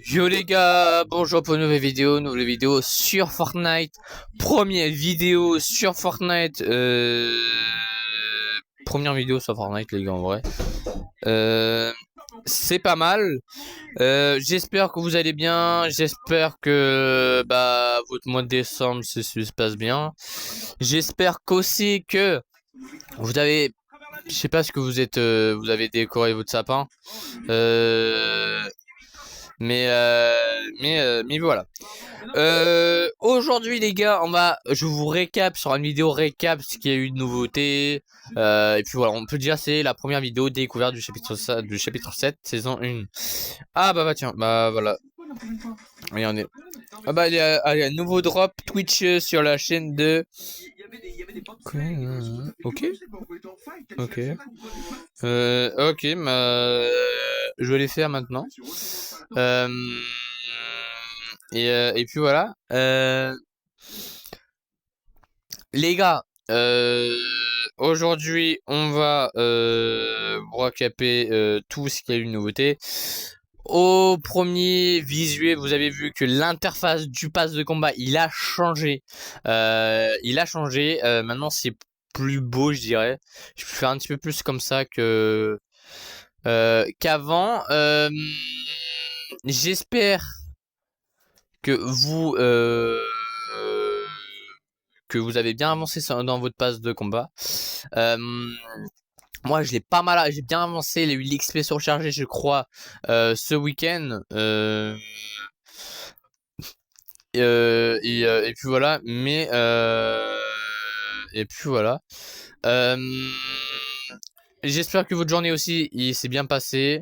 Yo les gars, bonjour pour une nouvelle vidéo sur Fortnite. Première vidéo sur Fortnite. Première vidéo sur Fortnite les gars en vrai. C'est pas mal. J'espère que vous allez bien. J'espère que votre mois de décembre se passe bien. J'espère qu'aussi que vous avez, je sais pas ce que vous êtes, vous avez décoré votre sapin. Mais voilà. Aujourd'hui les gars, je vous récap sur une vidéo récap ce qu'il y a eu de nouveautés. Et puis voilà, on peut dire c'est la première vidéo découverte du chapitre 7, saison 1. Ah bah tiens, bah voilà. Regardez. Ah bah il y a un nouveau drop Twitch sur la chaîne de... Ok. Ok. Ok, je vais les faire maintenant. Et puis voilà. Les gars, aujourd'hui, on va recaper tout ce qu'il y a eu de nouveauté. Au premier visuel, vous avez vu que l'interface du pass de combat, il a changé. Maintenant, c'est plus beau, je dirais. Je peux faire un petit peu plus comme ça que qu'avant. J'espère que vous avez bien avancé dans votre pass de combat. Moi, je l'ai pas mal, j'ai bien avancé. Il y a eu l'XP surchargé, je crois, ce week-end. Et puis voilà. Et puis voilà. J'espère que votre journée aussi, il s'est bien passé.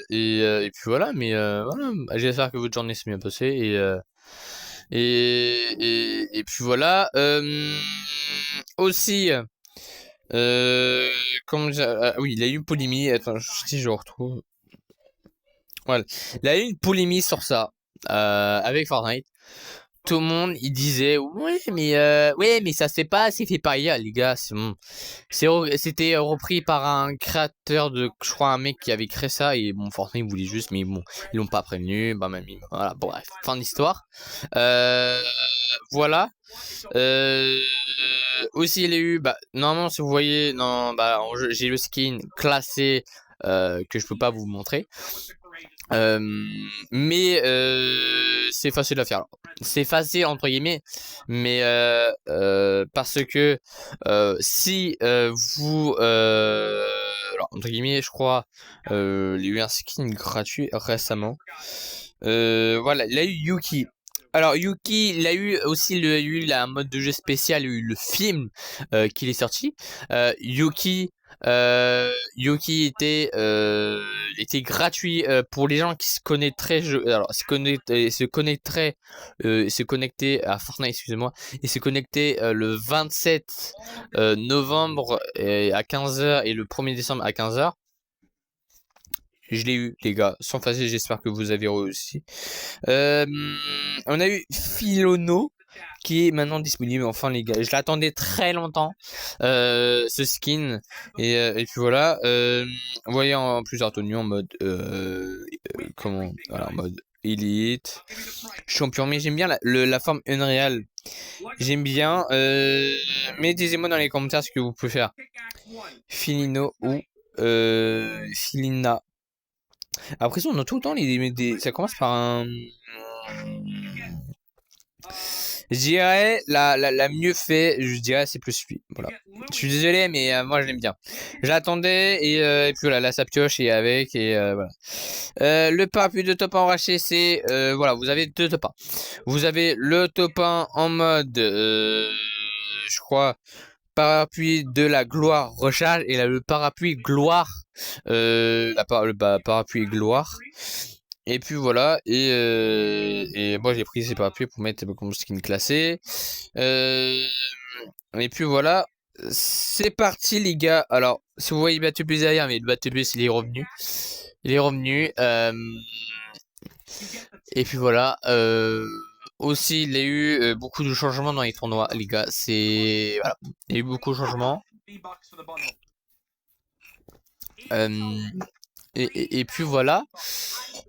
Et puis voilà. Voilà. J'espère que votre journée s'est bien passée. Et puis voilà. Aussi. Oui, il a eu une polémique. Attends, si je retrouve. Voilà. Il a eu une polémique sur ça. Avec Fortnite. Tout le monde, il disait, ouais, mais ça se fait pas, c'est fait par IA, les gars, c'est bon. C'était repris par un créateur je crois, un mec qui avait créé ça, et bon, Fortnite voulait juste, mais bon, ils l'ont pas prévenu, voilà, bon, bref, fin d'histoire. Voilà. Aussi, il y a eu, normalement, si vous voyez, non, j'ai le skin classé, que je peux pas vous montrer. Mais c'est facile à faire. C'est facile entre guillemets, mais parce que si vous alors, entre guillemets, je crois, il y a eu un skin gratuit récemment. Voilà, il a eu Yuki. Alors Yuki, il a eu aussi un mode de jeu spécial, il a eu le film qui est sorti. Yuki était gratuit pour les gens qui se connaîtraient, alors se connectaient à Fortnite, excusez-moi, et se connectaient le 27 novembre à 15h et le 1er décembre à 15h. Je l'ai eu, les gars, sans facile, j'espère que vous avez aussi. On a eu Philono qui est maintenant disponible. Enfin, les gars, je l'attendais très longtemps, ce skin. Et puis voilà. Vous voyez en plusieurs tenues en mode voilà, en mode Elite, champion. Mais j'aime bien la forme Unreal. J'aime bien. Mettez-moi dans les commentaires ce que vous pouvez faire. Filino ou Filina. Après ça, on a tout le temps ça commence par un... Je dirais la mieux fait, je dirais c'est plus lui. Voilà. Je suis désolé, mais moi je l'aime bien. J'attendais et puis voilà, là ça pioche et avec et voilà. Le parapluie de top 1 enraché, c'est voilà, vous avez deux top 1. Vous avez le top 1 en mode je crois parapluie de la gloire recharge et là le parapluie gloire parapluie gloire. Et puis voilà, et moi j'ai pris ces parapluies pour mettre comme skin classé. Et puis voilà, c'est parti les gars. Alors, si vous voyez Batubus derrière, mais le Batubus il est revenu. Il est revenu. Et puis voilà. Aussi, il y a eu beaucoup de changements dans les tournois, les gars. Voilà. Il y a eu beaucoup de changements. Euh, et puis voilà.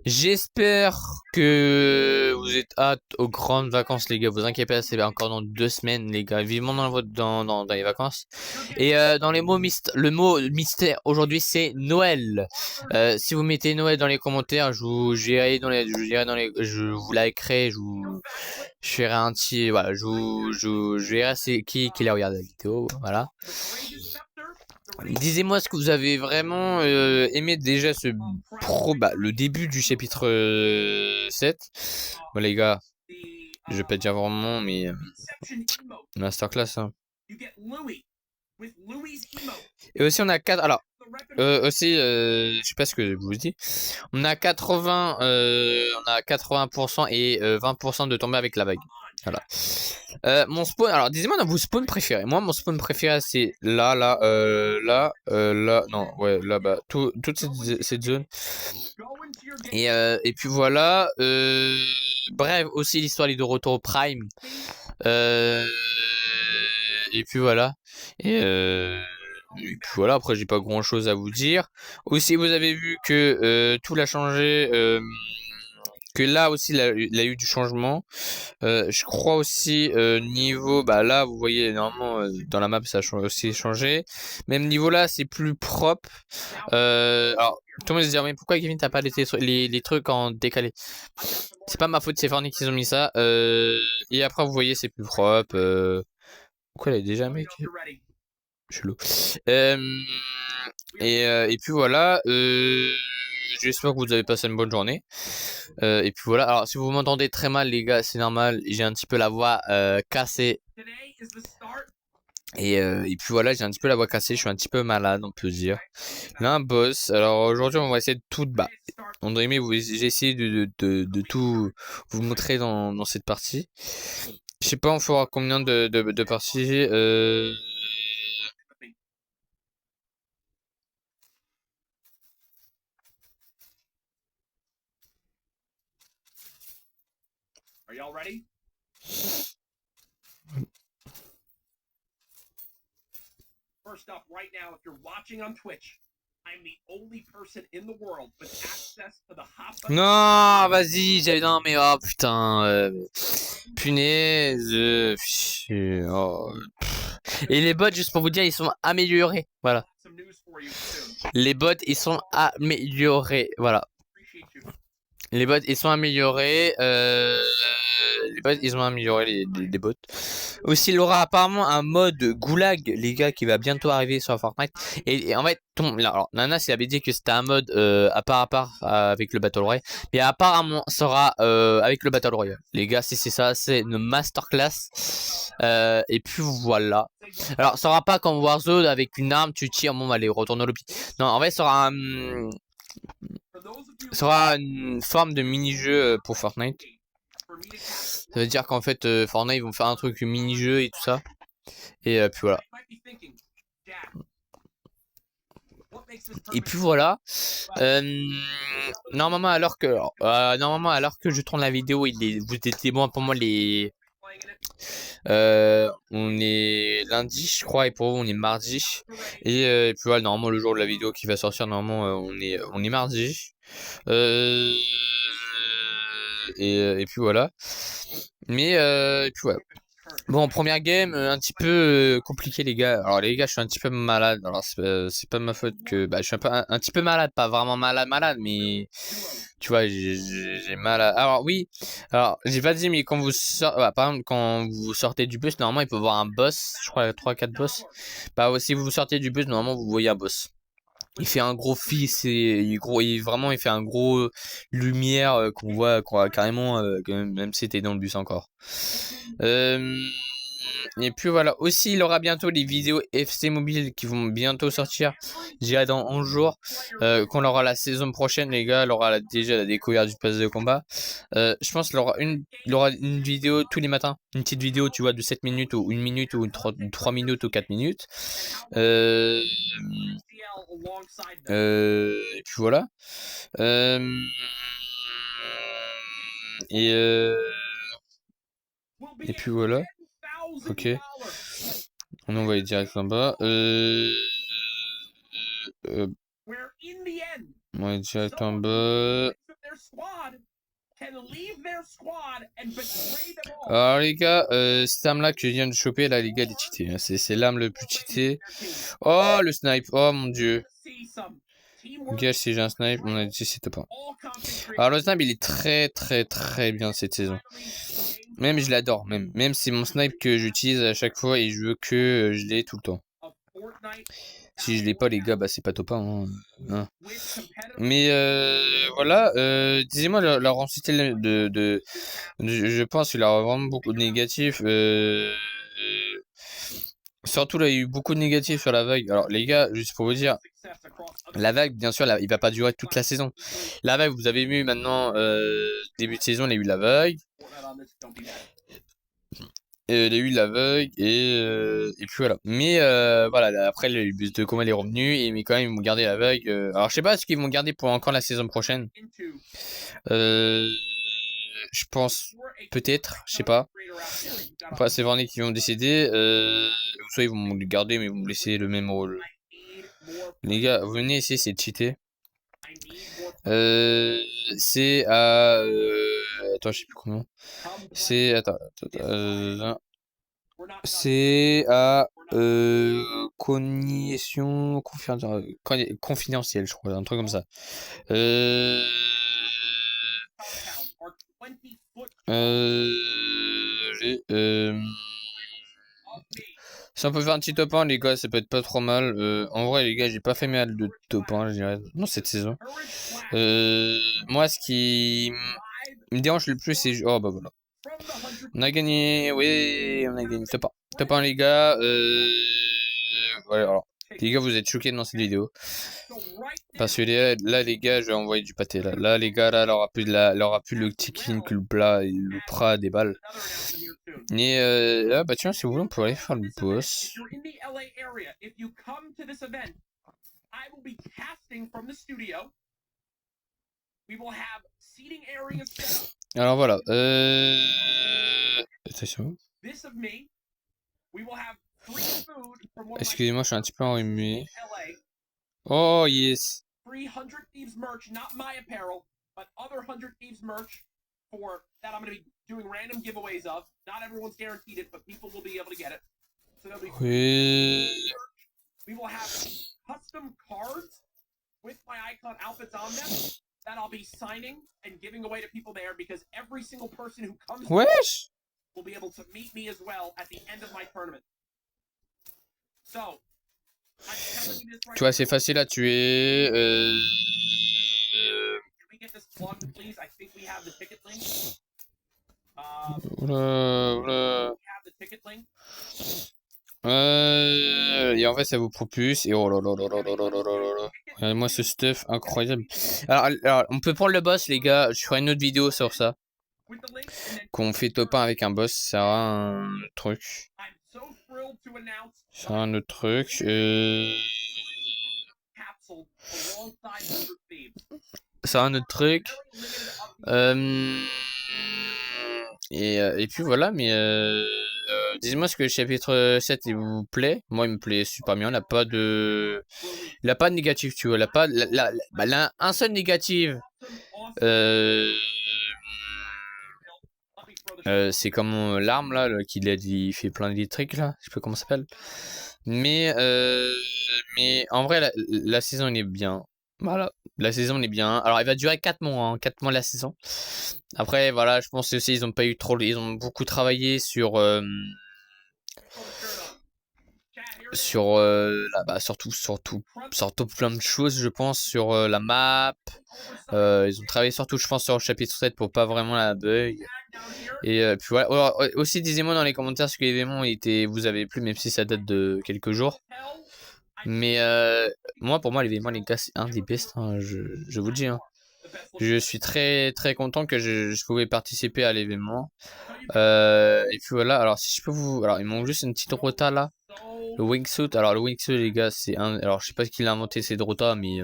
J'espère que vous êtes hâte aux grandes vacances, les gars. Vous inquiétez pas, c'est encore dans 2 semaines, les gars. Vivement dans les vacances. Et dans les mots le mot mystère aujourd'hui, c'est Noël. Si vous mettez Noël dans les commentaires, je vous likerai, je ferai un petit, voilà, je verrai c'est qui a regardé la vidéo, voilà. Disez-moi ce que vous avez vraiment aimé déjà le début du chapitre 7. Bon les gars, je vais pas dire vraiment mais masterclass hein. Et aussi on a 4 alors aussi je sais pas ce que je vous dis. On a 80% et 20% de tomber avec la vague. Voilà. Mon spawn, alors dis-moi dans vos spawns préférés. Moi, mon spawn préféré, c'est là, non, ouais, là-bas, toute cette zone. Et puis voilà. Bref, aussi l'histoire de retour au Prime. Euh, et puis voilà. Et puis voilà, après j'ai pas grand chose à vous dire. Aussi vous avez vu que tout l'a changé, que là aussi il a eu du changement. Je crois aussi niveau, bah là vous voyez normalement dans la map ça a aussi changé. Même niveau là c'est plus propre. Alors tout le monde se dit mais pourquoi Kevin t'as pas les trucs en décalé? C'est pas ma faute, c'est Fortnite qui ont mis ça. Et après vous voyez c'est plus propre. Pourquoi elle est déjà mec? Chelou. Et puis voilà. J'espère que vous avez passé une bonne journée. Et puis voilà. Alors si vous m'entendez très mal les gars, c'est normal. J'ai un petit peu la voix cassée. Et puis voilà, j'ai un petit peu la voix cassée. Je suis un petit peu malade, on peut dire. Là un boss. Alors aujourd'hui on va essayer de tout bas. On doit aimer j'ai essayé de tout vous montrer dans cette partie. Je sais pas on fera combien de parties. Are y'all ready? First up, right now, if you're watching on Twitch, I'm the only person in the world with access to the hot button. Non, vas-y, j'avais non mais oh putain, punaise. Oh. Et les bots, juste pour vous dire, ils sont améliorés. Voilà. Les bots, ils sont améliorés. Voilà. Les bots, ils sont améliorés. Les bots, ils ont amélioré les bots. Aussi, il aura apparemment un mode goulag, les gars, qui va bientôt arriver sur Fortnite. Et en fait, alors, Nana avait dit que c'était un mode à part avec le Battle Royale. Mais apparemment, ça sera avec le Battle Royale. Les gars, si c'est ça, c'est une masterclass. Et puis voilà. Alors, ça sera pas comme Warzone avec une arme, tu tires, bon, allez, retourne au lobby. Non, en fait, ça sera une forme de mini-jeu pour Fortnite. Ça veut dire qu'en fait Fortnite ils vont faire un truc mini-jeu et tout ça. Et puis voilà. Et puis voilà. Normalement alors que je tourne la vidéo, vous étiez bon pour moi on est lundi je crois et pour vous on est mardi. Et puis voilà, normalement le jour de la vidéo qui va sortir, normalement on est mardi. Et puis voilà. Mais et puis voilà. Bon, première game, un petit peu compliqué les gars. Alors les gars, je suis un petit peu malade. Alors c'est pas ma faute que... Bah je suis un petit peu malade, pas vraiment malade, mais... Tu vois, j'ai mal à... Alors oui, alors j'ai pas dit, mais quand vous sortez... par exemple, quand vous sortez du bus, normalement il peut y avoir un boss. Je crois 3-4 boss. Bah si vous sortez du bus, normalement vous voyez un boss. Il fait un gros fils et vraiment il fait un gros lumière qu'on voit carrément même si t'es dans le bus encore. Et puis voilà, aussi il aura bientôt les vidéos FC Mobile qui vont bientôt sortir, déjà dans 11 jours. Quand on aura la saison prochaine les gars, il aura déjà la découverte du pass de combat. Je pense qu'il aura une vidéo tous les matins, une petite vidéo tu vois de 7 minutes ou 1 minute ou 3 minutes ou 4 minutes. Et puis voilà. Et et puis voilà. Ok. On envoie direct là-bas. Ouais, direct en bas. Alors les gars, cette arme là que je viens de choper là les gars elle est cheatée, hein. C'est l'arme le plus cheatée. Oh le snipe, oh mon dieu. Gars si j'ai un snipe, on a dit c'est top 1. Alors le snipe il est très bien cette saison. Même je l'adore, même c'est mon snipe que j'utilise à chaque fois et je veux que je l'ai tout le temps. Si je l'ai pas les gars, bah c'est pas top 1. Hein. Mais voilà, disez-moi leur entité je pense qu'il a vraiment beaucoup de négatifs. Surtout là, il y a eu beaucoup de négatifs sur la vague. Alors les gars, juste pour vous dire, la vague, bien sûr, il va pas durer toute la saison. La vague, vous avez vu maintenant, début de saison, il y a eu la vague. Il y a eu la vague et puis voilà. Mais voilà, après le bus de coma est revenu et mais quand même ils m'ont gardé la vague. Alors je sais pas ce qu'ils vont garder pour encore la saison prochaine. Je pense peut-être, je sais pas. Après c'est Varney qui vont décider. Soit ils vont le garder mais ils vont me laisser le même rôle. Les gars, venez essayer, c'est de cheater. C'est à attends, je sais plus comment. C'est attends, c'est à cognition confidentielle, je crois, un truc comme ça. Si on peut faire un petit top 1, les gars, ça peut être pas trop mal. En vrai, les gars, j'ai pas fait mal de top 1, je dirais. Non, cette saison. Moi, ce qui me dérange le plus, c'est... Oh, bah voilà. On a gagné, oui, on a gagné. Top 1. Top 1, les gars. Ouais, alors. Les gars, vous êtes choqués dans cette vidéo. Parce que là, les gars, je vais envoyer du pâté. Là les gars, là, elle aura plus, le chicken, que le plat, et le prat, des balles. Et là, bah tiens, si vous voulez, on peut aller faire le boss. Alors voilà. Attention. Excusez-moi, je suis un petit peu enrhumé. Oh yes. Free 100 Thieves merch, not my apparel, but other 100 Thieves merch for that I'm going to be doing random giveaways of. Not everyone's guaranteed it, but people will be able to get it. So there'll be free we will have custom cards with my icon outfits on them that I'll be signing and giving away to people there because every single person who comes will be able to meet me as well at the end of my tournament. So tu vois, c'est facile à tuer. Oula. Et en fait, ça vous propulse. Et oh là là là là là là là là là. Regardez-moi ce stuff incroyable. Alors, on peut prendre le boss, les gars. Je ferai une autre vidéo sur ça. Qu'on fait top 1 avec un boss. Ça sera un truc. Ça sera un autre truc. C'est un autre truc. Et puis voilà, mais dites-moi ce que le chapitre 7 il vous plaît. Moi, il me plaît super bien. Il a pas de négatif, tu vois. Il a pas. Un seul négatif. C'est comme l'arme là, il fait plein de trucs là. Je sais pas comment ça s'appelle. Mais en vrai, la saison elle est bien. Voilà, la saison est bien. Alors, elle va durer 4 mois, hein, 4 mois la saison. Après, voilà, je pense aussi ils ont pas eu trop, ils ont beaucoup travaillé sur surtout plein de choses, je pense, sur la map. Ils ont travaillé surtout, je pense, sur le chapitre 7 pour pas vraiment la bug. Et puis voilà. Alors, aussi, disez-moi dans les commentaires ce que l'événement vous avez plu, même si ça date de quelques jours. Mais pour moi, l'événement, les gars, c'est un des best, hein, je vous le dis. Hein. Je suis très content que je pouvais participer à l'événement. Et puis voilà, alors si je peux vous... Alors, il manque juste une petite rota là. Le wingsuit. Alors, le wingsuit, les gars, c'est un... Alors, je sais pas qui l'a inventé cette rota, mais...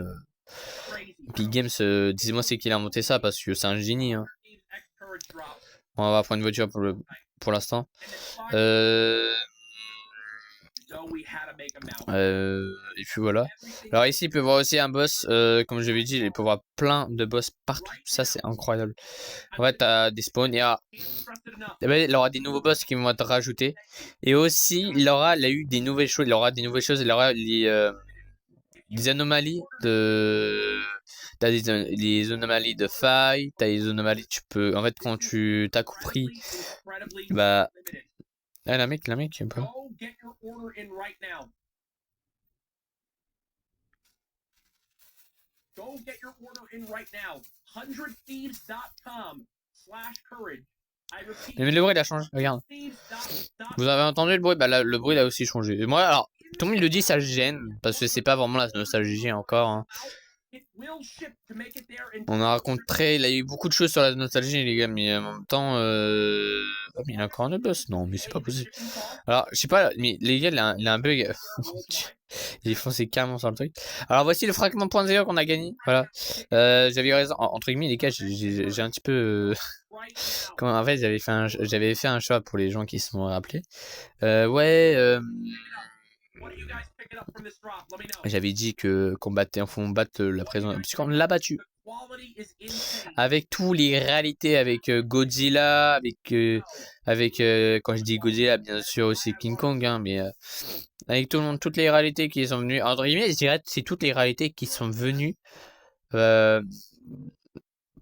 Epic Games, dis-moi c'est qui l'a inventé ça, parce que c'est un génie. Hein. On va prendre une voiture pour l'instant. Et puis voilà. Alors ici, il peut y avoir aussi un boss, comme je l'avais dit, il peut y avoir plein de boss partout. Ça, c'est incroyable. En fait, t'as des spawns et il aura des nouveaux boss qui vont être rajoutés. Et aussi, il a eu des nouvelles choses. Il aura des nouvelles choses. Il aura des anomalies de... T'as les anomalies de faille, t'as les anomalies, tu peux... En fait, quand tu t'as compris, bah... Ah, la mec, un peu. Go get your order in right now. 100thieves.com/courage. Mais le bruit il a changé, regarde. Vous avez entendu le bruit? Bah là, le bruit il a aussi changé. Et moi, alors, tout le monde le dit, ça gêne, parce que c'est pas vraiment la nostalgie encore. Hein. On a rencontré, il a eu beaucoup de choses sur la nostalgie, les gars, mais en même temps, oh, mais il a encore un boss. Non, mais c'est pas possible. Alors, je sais pas, mais les gars, il a un bug. Il est foncé carrément sur le truc. Alors, voici le fragment .0 qu'on a gagné. Voilà. J'avais raison. Entre guillemets, les gars, j'ai un petit peu. Comment, en fait, j'avais fait un choix pour les gens qui se sont rappelés. Ouais. J'avais dit que qu'on battre la prison, parce qu'on l'a battu. Avec tous les réalités, avec Godzilla, avec quand je dis Godzilla, bien sûr aussi King Kong, hein, mais avec tout le monde, toutes les réalités qui sont venues. Entre guillemets, je dirais c'est toutes les réalités qui sont venues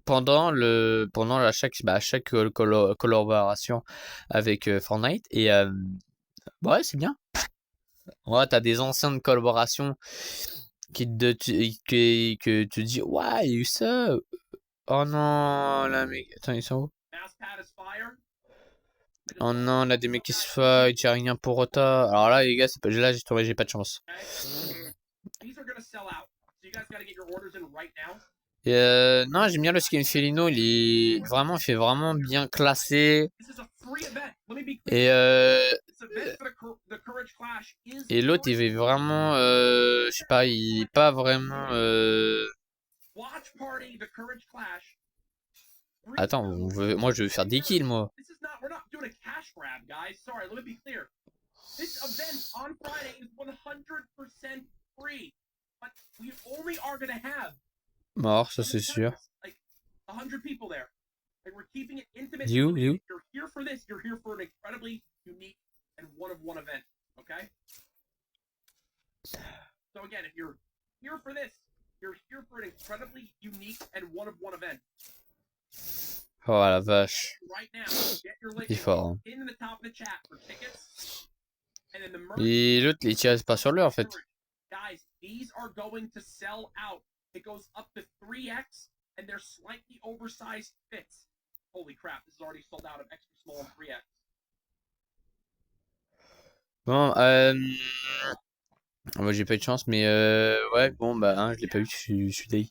pendant chaque collaboration avec Fortnite et ouais, c'est bien. Ouais, t'as des anciennes collaborations que tu dis ouais, il y a eu ça. Oh non, la mec, attends, ils sont où? Oh non, là des mecs qui se fight, y'a rien pour Rota. Alors là, les gars, c'est pas... là, j'ai pas de chance. Et non, j'aime bien le skin Felino, il fait vraiment bien classé. Et l'autre, il est vraiment, je sais pas, il est pas vraiment. Attends, moi je veux faire des kills, moi. This event on Friday is 100% free, but we only are gonna have. Mort, ça c'est sûr. Like 100 people there. Like we're keeping it intimate. You. If you're here for this, you're here for an incredibly unique and one-of-one event. Okay. So again, if you're here for this, you're here for an incredibly unique and one-of-one event. Oh la vache. Right now, get your link in the top of the chat for tickets. Et l'autre, il tire pas sur lui en fait. Guys, these are going to sell out. It goes up to 3x and they're slightly oversized fits. Holy crap, this is already sold out of extra small and 3x. Bon, moi j'ai pas eu de chance, mais ouais, bon, bah, hein, je l'ai pas eu, je suis deg.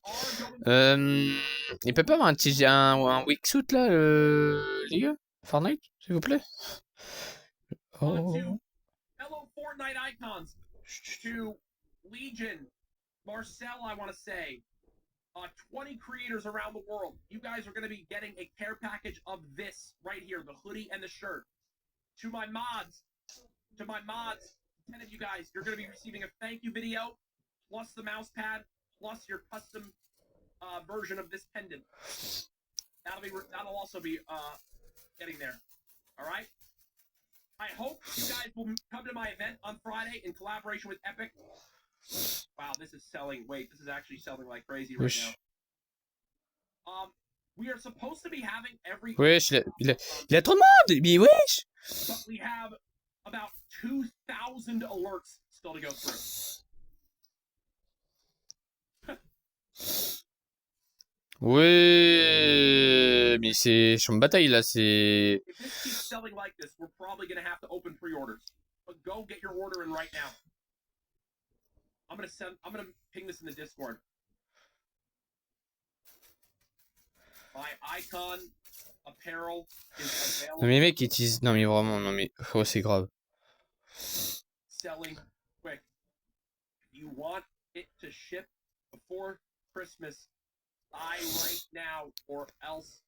Il peut pas avoir un wingsuit là, les gars? Fortnite, s'il vous plaît? Oh. Fellow Fortnite icons to Legion, Marcel, I want to say, 20 creators around the world. You guys are going to be getting a care package of this right here, the hoodie and the shirt. To my mods, 10 of you guys, you're going to be receiving a thank you video, plus the mouse pad, plus your custom version of this pendant. That'll also be getting there. All right. I hope you guys will come to my event on Friday in collaboration with Epic. Wow, this is selling. Wait, this is actually selling like crazy right now. We are supposed to be having every. Wesh, il a trop de monde, mais wesh. But we have about 2,000 alerts still to go through. Ouais, mais c'est champ de bataille là, c'est. If this keeps selling like this, we're probably gonna have to open pre-orders. But go get your order in right now. I'm gonna ping this in the Discord. My icon apparel is available. Non mais mec, ils utilisent. Non mais vraiment, non mais oh, c'est grave. Selling quick. You want it to ship before Christmas. Buy right now, or else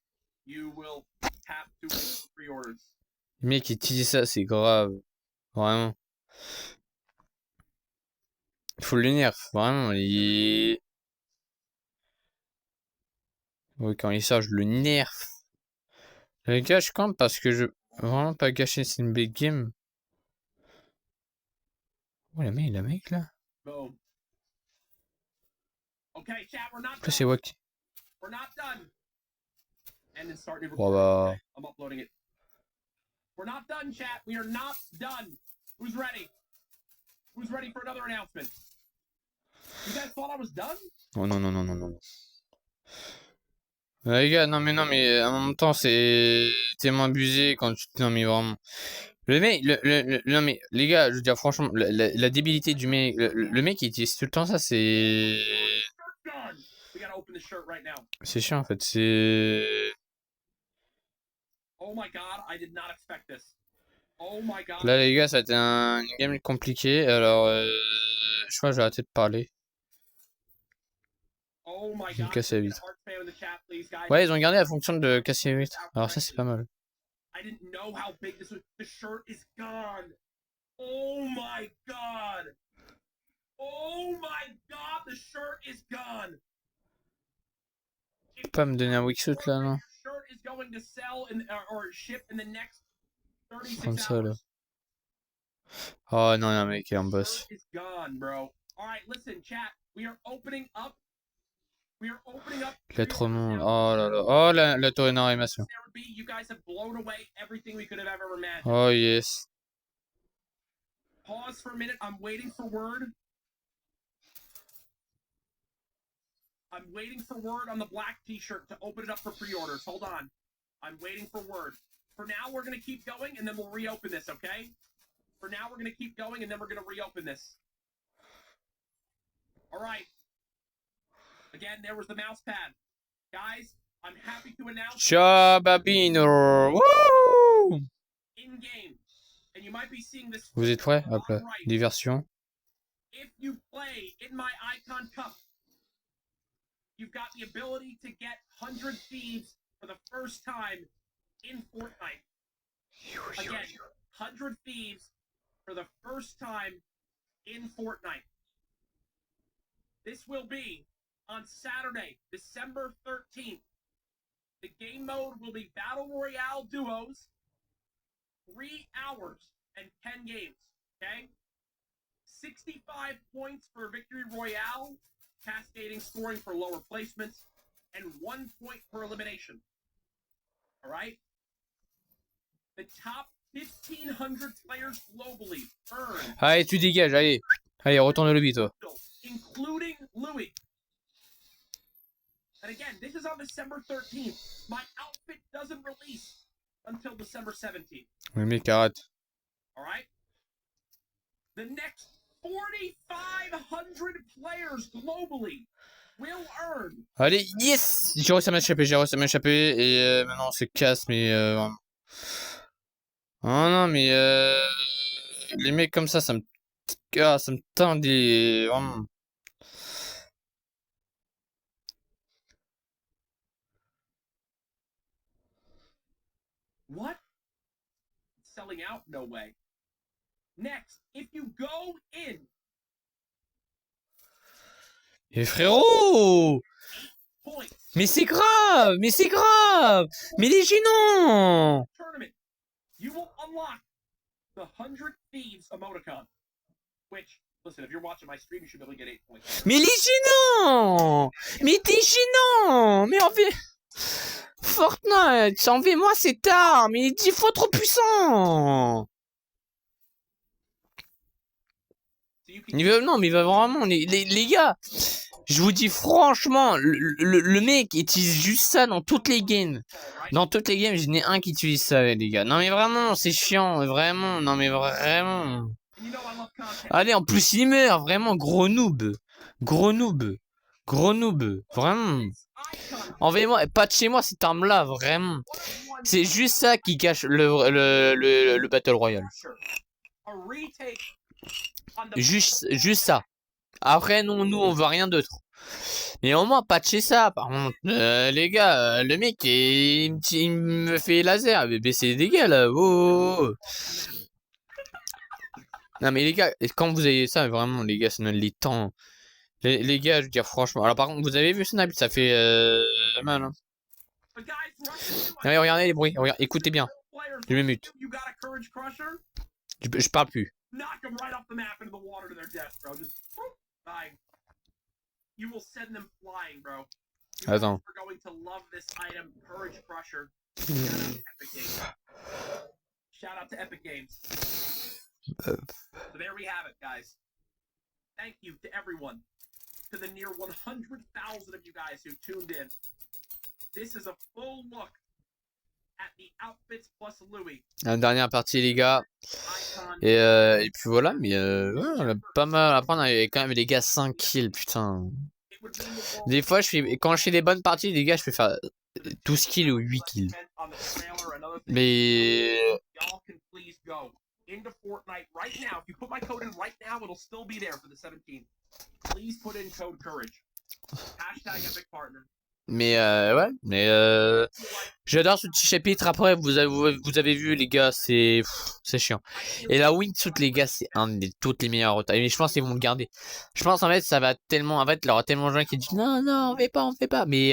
you will have to wait for pre-orders. Les mecs qui utilisent ça, c'est grave. Vraiment. Il faut le nerf, vraiment. Oui, quand il sort, je le nerf. Les gars, je compte parce que je... Vraiment pas gâcher, c'est une big game. Oh, la mec, là. Boom. Okay, chat, we're not Là, c'est done. Wack. We're not done. And then start new Oh, recording. bah... Okay, I'm uploading it. We're not done, chat. We are not done. Who's ready? Who's ready for another announcement? You guys thought I was done? Oh, non, non, non, non, non. Les gars, non, mais en même temps, c'est tellement abusé quand tu... Non, mais vraiment... Le mec, non mais les gars, je veux dire franchement, la débilité du mec, le mec il utilise tout le temps ça, c'est Done. We gotta open this shirt right now. c'est chiant en fait, c'est Oh my god, I did not expect this. Oh my god. là les gars, ça a été une game compliquée, alors je crois que j'ai arrêté de parler. Oh my Je vais god. casser la Get vitre. a heart spam in the chat, please, guys. Ouais, ils ont gardé la fonction de casser les vitres. Alors ça c'est pas mal. I didn't know how big this was. The shirt is gone. Oh my god. Oh my god, the shirt is gone. Tu peux pas me donner un wixsuit là, non? Your shirt is going to sell in, or ship in the next 36 Comme ça là. hours. Oh non, non mec, il est en boss. Shirt is gone, bro. All right, listen, chat. We are opening up. We are opening up. Il y a trop de monde. Oh là là. Oh la tour animation. You guys have blown away everything we could have ever imagined. Oh yes. Pause for a minute. I'm waiting for word. I'm waiting for word on the black t-shirt to open it up for pre-orders. Hold on. I'm waiting for word. For now, we're going to keep going, and then we'll reopen this, okay? For now, we're going to keep going, and then we're going to reopen this. All right. Again, there was the mouse pad. Guys, I'm happy to announce... Ciao Babino. Wouh! In-game. And you might be seeing this... Vous êtes prêts? Hop là. Right. Diversion. If you play in my Icon Cup, you've got the ability to get 100 Thieves for the first time in Fortnite. Again, 100 Thieves for the first time in Fortnite. This will be on Saturday, December 13th. The game mode will be Battle Royale Duos, 3 hours and 10 games, okay? 65 points for Victory Royale, cascading scoring for lower placements, and 1 point per elimination. All right? The top 1,500 players globally earn... Allez, tu dégages, allez. Allez, retourne au lobby, toi. Including Louis. And again, this is on December 13th. My outfit doesn't release until December 17th. Le mec arrête. All right? The next 4,500 players globally will earn. Allez, yes! J'ai réussi à m'échapper, et maintenant on se casse, mais vraiment. Oh non, mais les mecs comme ça me... Ah, ça me tend des... Vraiment. What? Selling out? No way. Next, if you go in. Et frérot! Points. Mais c'est grave! Mais c'est grave! Mais les gênants! Tournament. You will unlock the 100 Thieves emoticon. Which, listen, if you're watching my stream, you should be able to get 8 points. Mais les gênants! Mais t'es gênant! Mais en fait... Fortnite, enlevez-moi cette arme, il est 10 fois trop puissant! Non, mais il va vraiment, les gars, je vous dis franchement, le mec utilise juste ça dans toutes les games. Dans toutes les games, je n'ai un qui utilise ça, les gars. Non, mais vraiment, c'est chiant, vraiment, non, mais vraiment. Allez, en plus, il meurt, vraiment, gros noob. Gros noob. Gros noob, vraiment. Envoyez-moi, patchez-moi cette arme-là, vraiment. C'est juste ça qui cache le Battle Royale. Juste ça. Après, non, nous, on veut rien d'autre. Mais au moins, patchez ça, par contre. Les gars, le mec, il me fait laser. Mais c'est des gars, là. Oh. Non, mais les gars, quand vous avez ça, vraiment, les gars, ça donne les temps. Les gars, je veux dire, franchement. Alors, par contre, vous avez vu Snap, ça fait mal, hein. But guys, Russia 2, Ah, regardez les bruits, écoutez bien. players, Je m'émute. you got a Courage Crusher? Je parle plus. Knock them right off the map into the water to their death, bro. Just whoop, dying. You will send them flying, bro. You guys Attends. are going to love this item, Courage Crusher. Shout out to Epic Games. Shout out to Epic Games. So there we have it, guys. Thank you to everyone. To the near 100,000 of you guys who tuned in. This is a full look at the outfits plus Louis. La dernière partie, les gars. Icon. Et puis voilà, mais ouais, on a pas mal. Après, on avait quand même les gars 5 kills, putain. It would mean the world Des fois, quand je fais des bonnes parties, les gars, je peux faire 12 kills ou 8 kills. on the trailer and other things. Mais Y'all can please go into Fortnite right now. If you put my code in right now, it'll still be there for the 17th. Please put in code courage. Hashtag Epic Partner. ouais, mais j'adore ce petit chapitre. Après, vous avez vu, les gars, c'est chiant. Et la wingsuit, les gars, c'est un des toutes les meilleures routes. Mais je pense qu'ils vont le garder. Je pense en fait, ça va tellement, en fait, il y aura tellement de gens qui disent non, non, on fait pas. Mais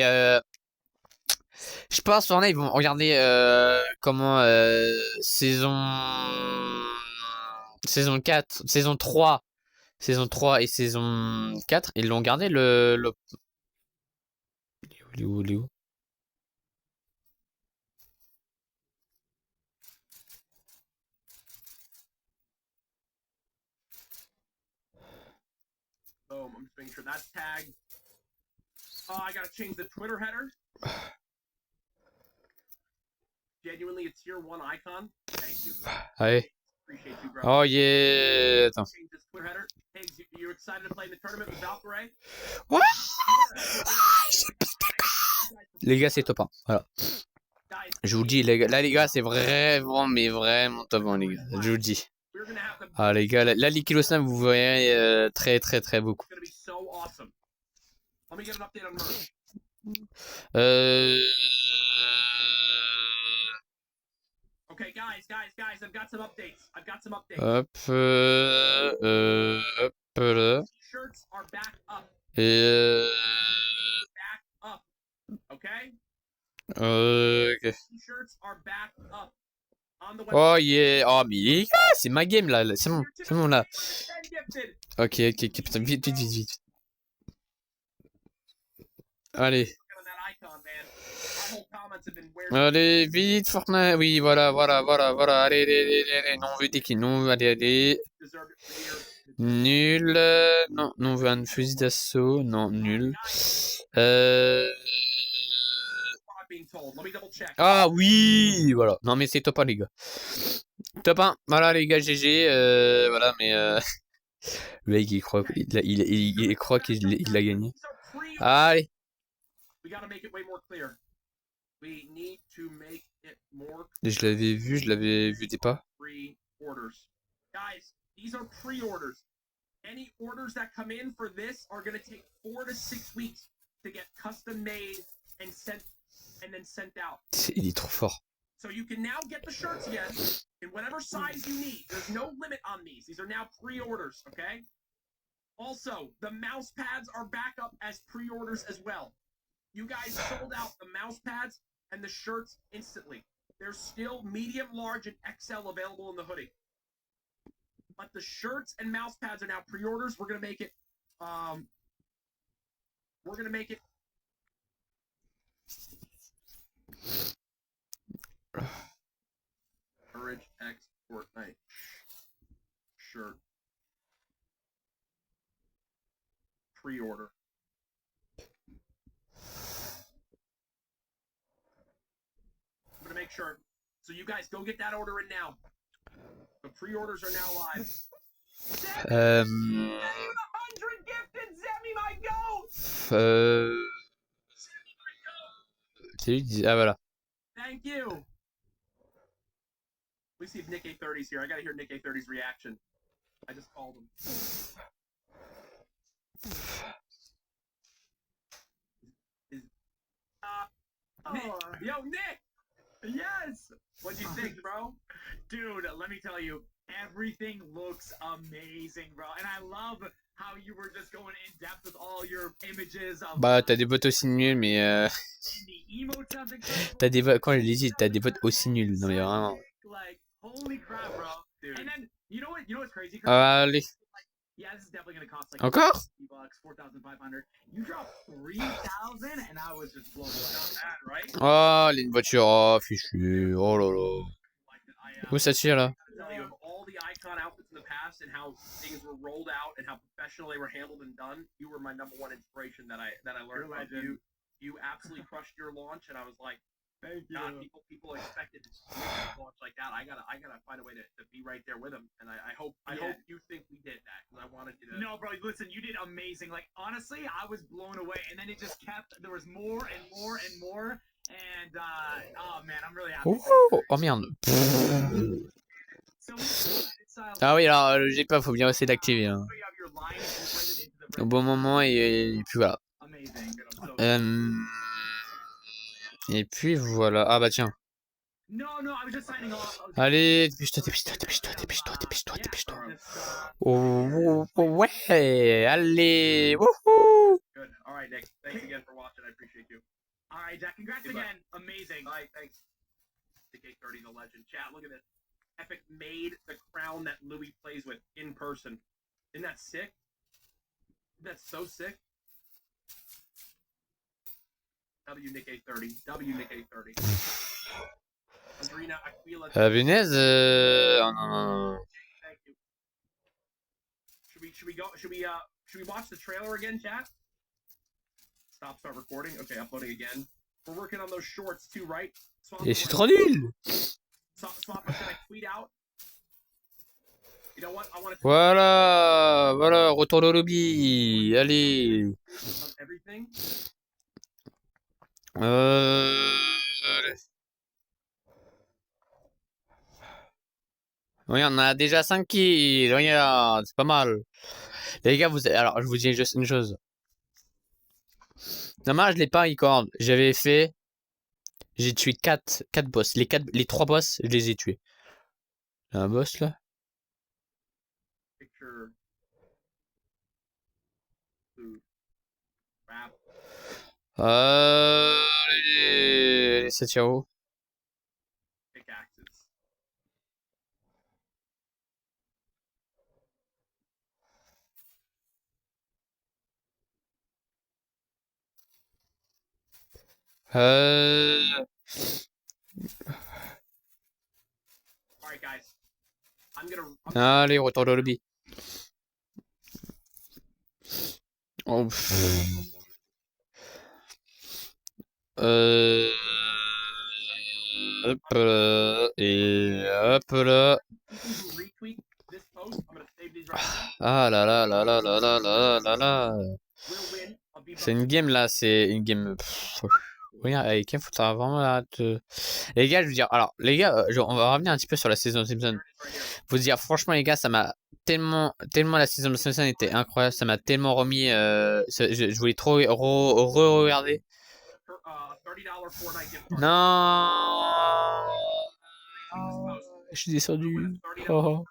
je pense Fortnite, ils vont regarder comment saison 4, saison 3 et saison 4, ils l'ont gardé le... Il est où, il est où? Boom. I'm just making sure that's tagged. Oh, I gotta change the Twitter header. Genuinely a tier 1 icon. Thank you. Allez. Appreciate you, bro. Oh yeah. Attends. Change this Twitter header. Higgs, you excited to play in the tournament with Valkyrie? Ouais. Les gars, c'est top 1. Voilà. Guys, Je vous le dis, les gars, là, les gars, c'est vraiment, mais vraiment top 1, les gars. Je vous le dis. we're gonna have the Ah, les gars, là, les kilos snap, vous verrez très, très, très beaucoup. It's gonna be so awesome. Let me get an update on merch. Euh... Okay, guys, I've got some updates. Hop, là. T-shirts are back up. Et Back up. Okay? ok. T-shirts are back up. On the Oh yeah. Oh, mais les gars, c'est ma game, là. C'est bon, là. Gifted. Ok, putain, vite. Allez. Look at that icon, man. My whole comments have been weird. Allez, vite, Fortnite. Oui, voilà. Allez. Non, on veut des kills. Non, allez. Deserved it for years. Nul. Non, on veut un fusil d'assaut. Non, nul. Not being told. Let me double check. Ah oui, voilà. Non, mais c'est top 1, les gars. Top 1. Voilà, les gars, GG. Voilà, mais le mec, il croit qu'il a gagné. These are pre-orders. Allez. We gotta make it way more clear. We need to make it more Je l'avais vu des pas. pre-orders. Guys, these are pre-orders. Any orders that come in for this are going to take 4 to 6 weeks to get custom made and then sent out. Il est trop fort. So you can now get the shirts again in whatever size you need. There's no limit on these. These are now pre-orders, okay? Also, the mouse pads are back up as pre-orders as well. You guys sold out the mouse pads and the shirts instantly. There's still medium, large, and XL available in the hoodie. But the shirts and mouse pads are now pre-orders. We're gonna make it. Courage X Fortnite shirt pre-order. I'm gonna make sure. So you guys go get that order in now. The pre-orders are now live. Zemi, 100 gifted. Zemi, my goat. C'est lui qui dit... Ah, voilà. Thank you. Let me see if Nick A30's here. I gotta hear Nick A30's reaction. I just called him. Yo, Nick! Yes! What'd you think, bro? Dude, let me tell you, everything looks amazing, bro. And I love how you were just going in depth with all your images of Bah, t'as des votes aussi nuls, mais and the emote sounds incredible. t'as des votes, quand je l'ai dit, t'as des votes aussi nuls. Non, mais vraiment. Like, holy crap, bro. Dude. And then, you know what's crazy? Allez. Yeah, this is definitely gonna cost like Encore? $50, 4,500. You dropped 3,000, and I was just blown away. Not bad, right? Oh, les voitures, oh, fichu. Oh là là. Like that. Où ça tire là? Tell you of all the icon outfits in the past and how things were rolled out and how professional they were handled and done, you were my #1 inspiration that I learned You're from legend. you absolutely crushed your launch, and I was like, Thank you. God, people expected to see a launch like that. I gotta find a way to be right there with them, and I hope Yeah. you think we did that because I wanted you to. No, bro, listen, you did amazing. Like, honestly, I was blown away. And then it just kept, there was more and more and more. And, oh man, I'm really happy. Oh, oh merde. So, style, Ah oui, alors, j'ai pas, faut bien essayer d'activer. Hein. you have your line incorporated into the Au bon moment, et puis voilà. amazing. So, Et puis voilà. Ah bah tiens. no, I was just signing off. Allez, dépêche-toi, dépêche-toi, dépêche-toi, dépêche-toi, dépêche-toi, dépêche-toi. Oh, ouais, allez, wouhou. Good. All right, Nick. Thanks again for watching. I appreciate you. All right, Jack, congrats Goodbye. again. Amazing. All right, thanks. TK30, the legend. Chat, look at this. Epic made the crown that Louis plays with in person. Isn't that sick? That's so sick. W Nick A30. W Nick A30. Andrina Aquila. Punaise, oh, non, non, non. Thank you. Should we watch the trailer again, chat? Start recording. Okay, uploading again. We're working on those shorts too, right? Et c'est trop nul. Swap was gonna tweet out. You know what? I want to Voilà, voilà, retourne au lobby. Allez. of everything. Allez. Regarde, on a déjà 5 kills. Regarde, c'est pas mal. Les gars, alors, je vous dis juste une chose. Dommage, je l'ai pas record. J'avais fait. J'ai tué 4 boss. Les 3 boss, je les ai tués. Il y a un boss là. Picture. Food. Rap. Allez, c'est ciao. Pickaxes. Alright, guys. Allez, retourne au lobby. Oh, hop là, et hop là. Ah là là là là là là là là là. C'est une game là, c'est une game. Regarde, avec il faudra vraiment là te. Les gars, je veux dire, alors les gars, on va revenir un petit peu sur la saison de Simpson. Faut dire franchement les gars, ça m'a tellement la saison de Simpson était incroyable, ça m'a tellement remis. Je voulais trop regarder. Non. Oh, je suis descendu. Oh.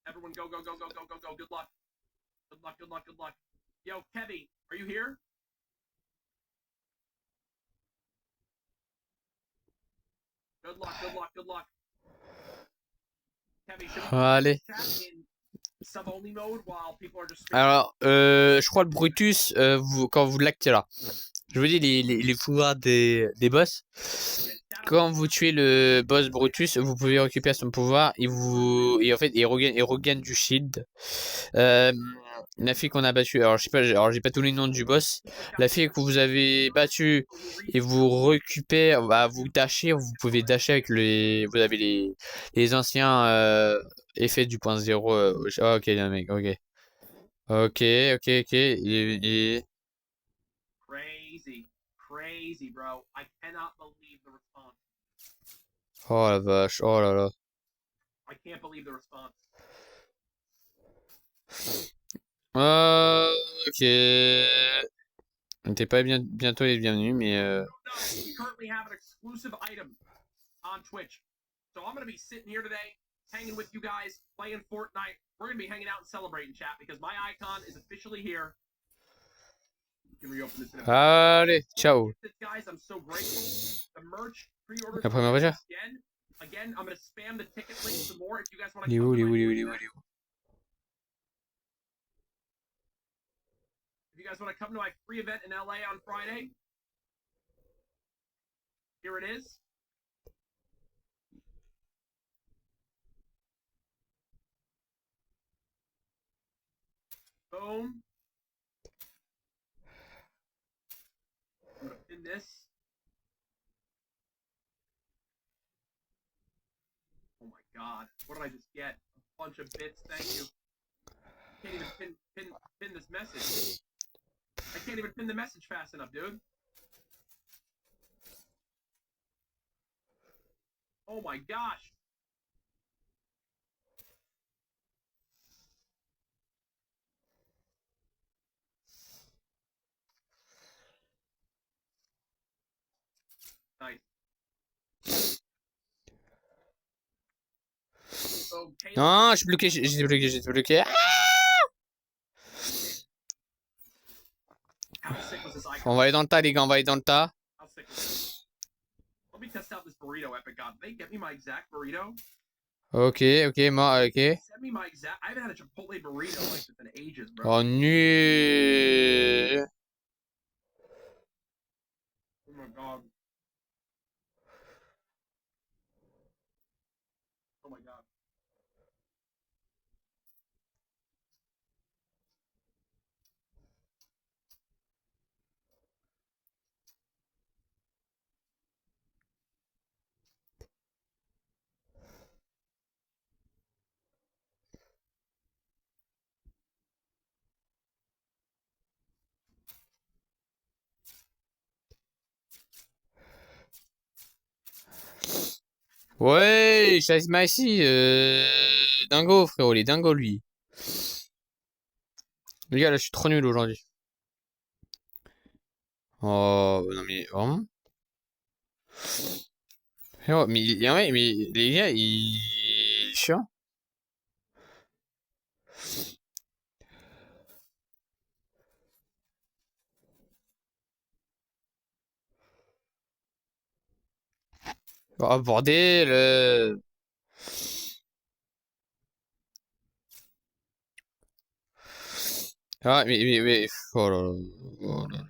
Everyone go. Good luck. Yo, Kevin, are you here? Good luck. Kevin, Allez. Sub-only mode while people are just... Alors, je crois le Brutus, quand vous l'activez là. Je vous dis les pouvoirs des boss. Quand vous tuez le boss Brutus, vous pouvez récupérer son pouvoir et en fait il regagne du shield. La fille qu'on a battue, alors je sais pas, j'ai pas tous les noms du boss. La fille que vous avez battue et vous récupérez, bah, vous dashez, vous pouvez dasher avec vous avez les anciens effets du point 0. Oh, ok les mecs, ok. Crazy, bro. I cannot believe the response. Oh la vache, oh là là. I can't believe the response. Ok. T'es pas bientôt les bienvenus, mais We currently have an exclusive item on Twitch. So I'm gonna be sitting here today, hanging with you guys, playing Fortnite. We're gonna be hanging out and celebrating, chat, because my icon is officially here. You can reopen this in a bit. Allez, ciao. Guys, I'm so grateful. The merch pre-order La première voiture. again, I'm gonna spam the ticket link some more if you guys want Il est to où, come il est to où, my il est où, il est free où, event. il est où? If you guys want to come to my free event in LA on Friday, here it is. Boom. I'm gonna pin this. Oh my god. What did I just get? A bunch of bits, thank you. Can't even pin this message. I can't even pin the message fast enough, dude. Oh my gosh. Nice. So, Caleb, Non, je suis bloqué, j'ai bloqué, j'ai bloqué. Ah, how sick was this icon? on va aller dans le tas, les gars, on va aller dans le tas. How sick was this? Let me test out this burrito Epic God. They get me my exact burrito. Ok, ok, moi, ok. Send me my exact. I haven't had a Chipotle burrito like this in ages, bro. Oh, nul. Oh my god. Oh my god. Ouais, Chase Massy, dingo, frérot, il est dingo, lui. Les gars, là, je suis trop nul aujourd'hui. Oh, non, mais vraiment. Oh, mais les gars, il est chiant. Oh, bordel. Ah, mais, oh là là. Oh là là.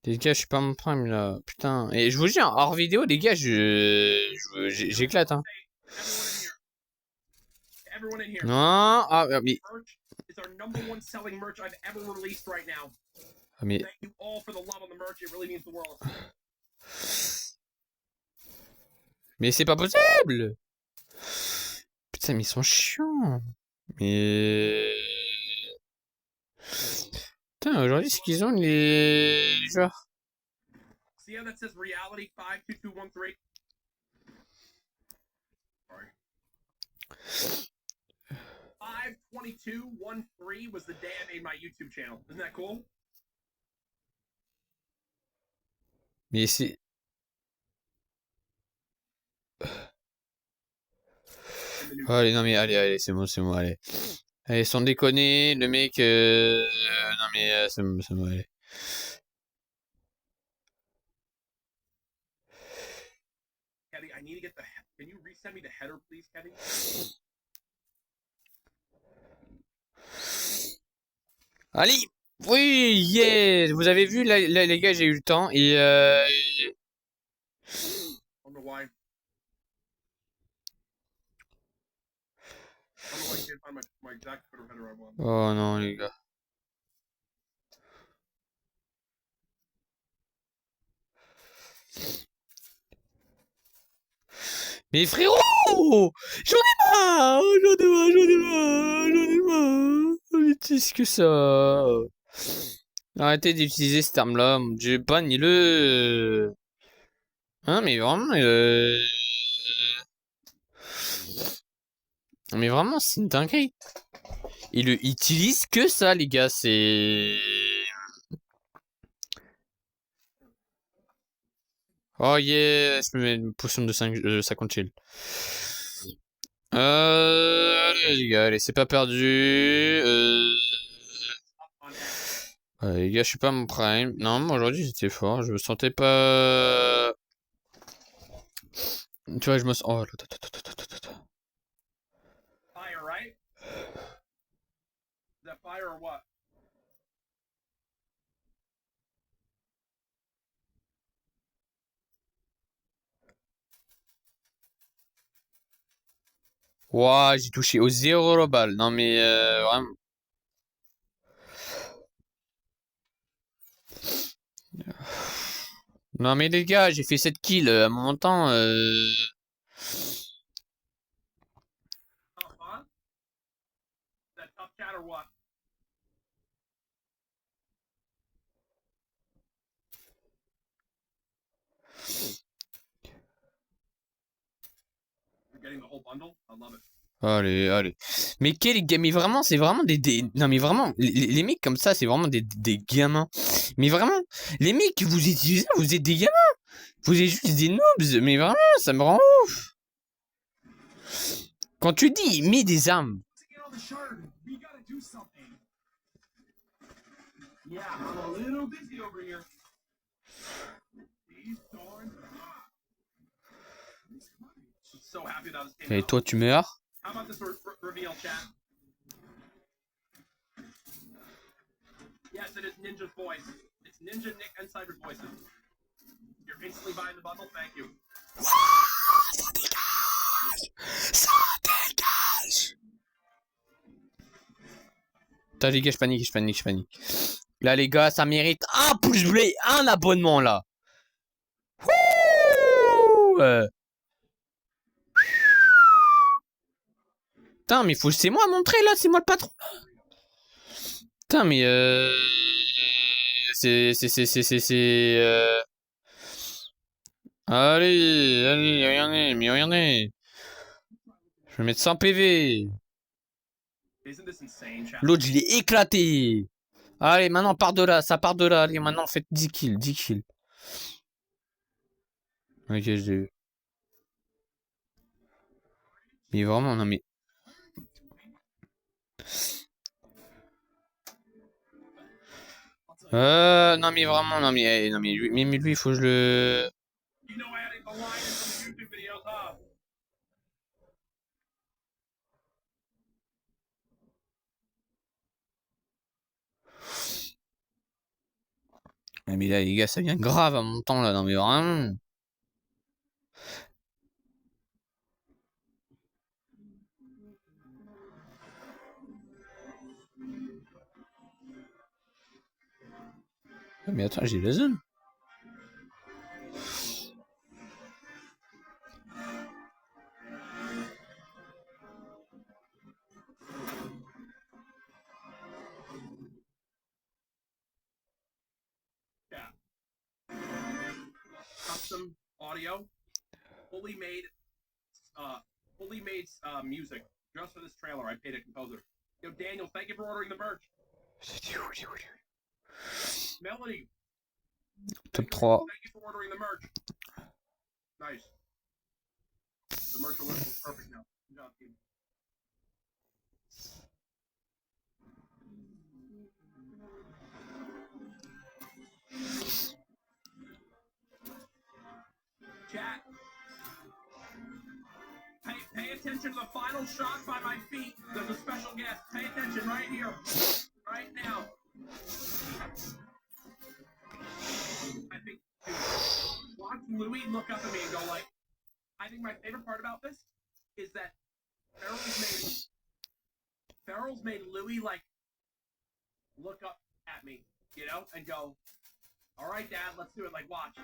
Les gars, je suis pas mon prime là. Putain. Et je vous dis, hors vidéo, les gars, j'éclate, hein. Everyone in here. Non, ah, mais. Merch is our #1 selling merch I've ever released right now. Ah, mais. Thank you all for the love on the merch. It really means the world. Mais c'est pas possible! Putain, mais ils sont chiants! Mais. Putain, aujourd'hui, ce qu'ils ont, les joueurs. See how that says reality 52213? Sorry. 52213 was the day I made my YouTube channel. Isn't that cool? Mais c'est. Allez, non, mais allez, c'est bon, allez. Allez, sans déconner, le mec. Non, mais c'est bon, allez. Keddy, I need to get the. Can you resend me the header, please, Keddy? Allez! Oui, yes! Vous avez vu, là, les gars, j'ai eu le temps et. I don't know why. I don't know why I can't find my exact Twitter header I want. Oh non, les gars. Mais frérot! J'en ai marre! J'en ai marre! Qu'est-ce que ça? Arrêtez d'utiliser ce terme-là, mon dieu, bannis-le! Hein, mais vraiment, mais vraiment, c'est une dinguerie. Il utilise que ça, les gars, c'est. Oh yes, je me mets une potion de 50 shield. Allez les gars, allez, c'est pas perdu. On X. Les gars, je suis pas à mon prime. Non, moi aujourd'hui j'étais fort, je me sentais pas... Tu vois, je me sens... Oh, Fire, right? Is that fire or what? Ouah, j'ai touché au 0 balle. Non mais vraiment. Non mais les gars, j'ai fait 7 kills à mon temps. Tough, huh? Is that tough cat or what? You're getting the whole bundle? I love it. Allez, allez. Mais quel gars, mais vraiment, c'est vraiment des... Non mais vraiment, les mecs comme ça, c'est vraiment des gamins. Mais vraiment, les mecs que vous utilisez, vous êtes des gamins. Vous êtes juste des noobs. Mais vraiment, ça me rend ouf. Quand tu dis, mets des armes. Get on the shard. We gotta do something. Yeah, I'm a little busy over here. These thorns. I'm so happy that this came Et out. toi, tu meurs. How about this reveal, chat? Yes, it is Ninja's voice. It's Ninja Nick and Cyber voices. You're instantly buying the bundle. Thank you. Ça dégage. Ça dégage. Putain les gars, je panique, je panique, je panique. Là les gars, ça mérite un pouce bleu, un abonnement là. Wouh Putain, mais faut, c'est moi à montrer là, c'est moi le patron. Putain, mais Allez, allez, regardez, mais regardez. Je vais mettre 100 PV. Isn't this insane, chat? L'autre, je l'ai éclaté. Allez, maintenant, part de là, ça part de là. Allez, maintenant, faites 10 kills, 10 kills. Ok, je l'ai eu. Mais vraiment, non mais... non mais vraiment, non mais, non mais lui, il faut que je le... You know adding the line in some YouTube videos, huh? Mais là, les gars, ça vient grave à mon temps, là, non mais vraiment... Mais attends, j'ai la zone. Custom audio, fully made music just for this trailer. I paid a composer. Yo, Daniel, thank you for ordering the merch. Melody, Top 3. thank you for ordering the merch. Nice. The merch alert looks perfect now. Good job, team. Chat. Pay attention to the final shot by my feet. There's a special guest. Pay attention right here. Right now. I think, dude, watch Louis look up at me and go like, I think my favorite part about this is that Farrell's made Louis like look up at me, you know, and go, all right, Dad, let's do it. Like, watch.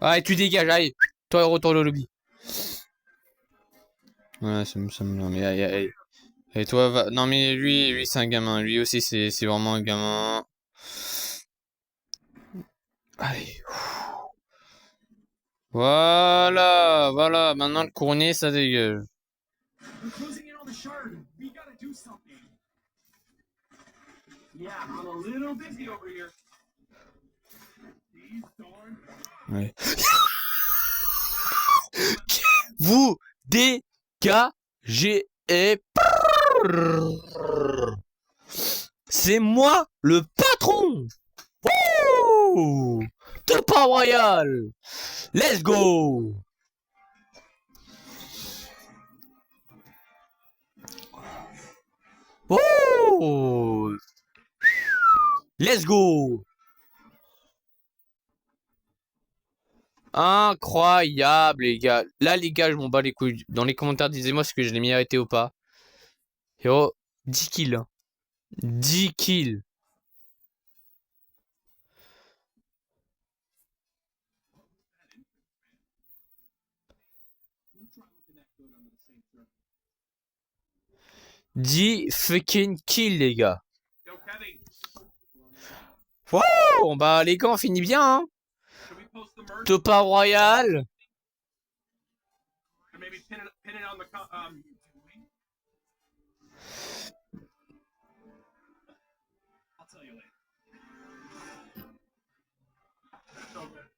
Allez, tu dégages, allez. Toi, retourne au lobby. Ouais, ça me... Non, mais allez, allez. Et toi, va... Non, mais lui c'est un gamin. Lui aussi, c'est vraiment un gamin. Allez. Voilà, voilà. Maintenant, le couronné, ça dégage. We're closing in on the shard. We gotta do something. Yeah, I'm a little busy over here. Ouais. Vous dégagez et... C'est moi le patron. Wouh, Top Royal. Let's go. Oh, let's go. Incroyable, les gars. Là, les gars, je m'en bats les couilles. Dans les commentaires, disez-moi ce que je l'ai mérité ou pas. Yo, 10 kills. Hein. 10 kills. Fucking kills, les gars. Yo, Kevin, Wow, bah, les gars, on finit bien, hein. should we post the merch? Topa Royal. Or maybe pin it on the I'll tell you later. So good.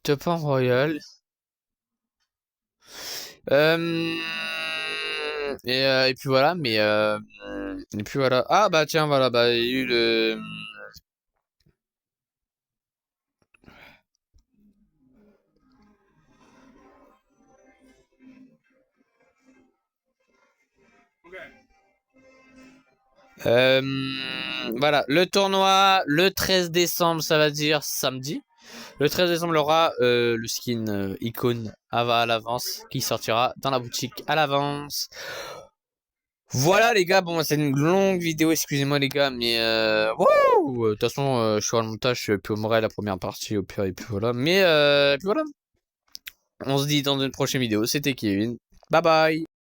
Topa Royal. Et puis voilà, mais et puis voilà. Ah bah tiens, voilà, bah il y a eu le... Okay. Voilà, le tournoi, le 13 décembre, ça va dire samedi. Le 13 décembre, il y aura le skin icône à l'avance qui sortira dans la boutique à l'avance. Voilà les gars, bon c'est une longue vidéo, excusez-moi les gars, mais de toute façon je suis le montage, je filmerai la première partie au pire et puis voilà. Mais puis voilà. On se dit dans une prochaine vidéo, c'était Kevin. Bye bye.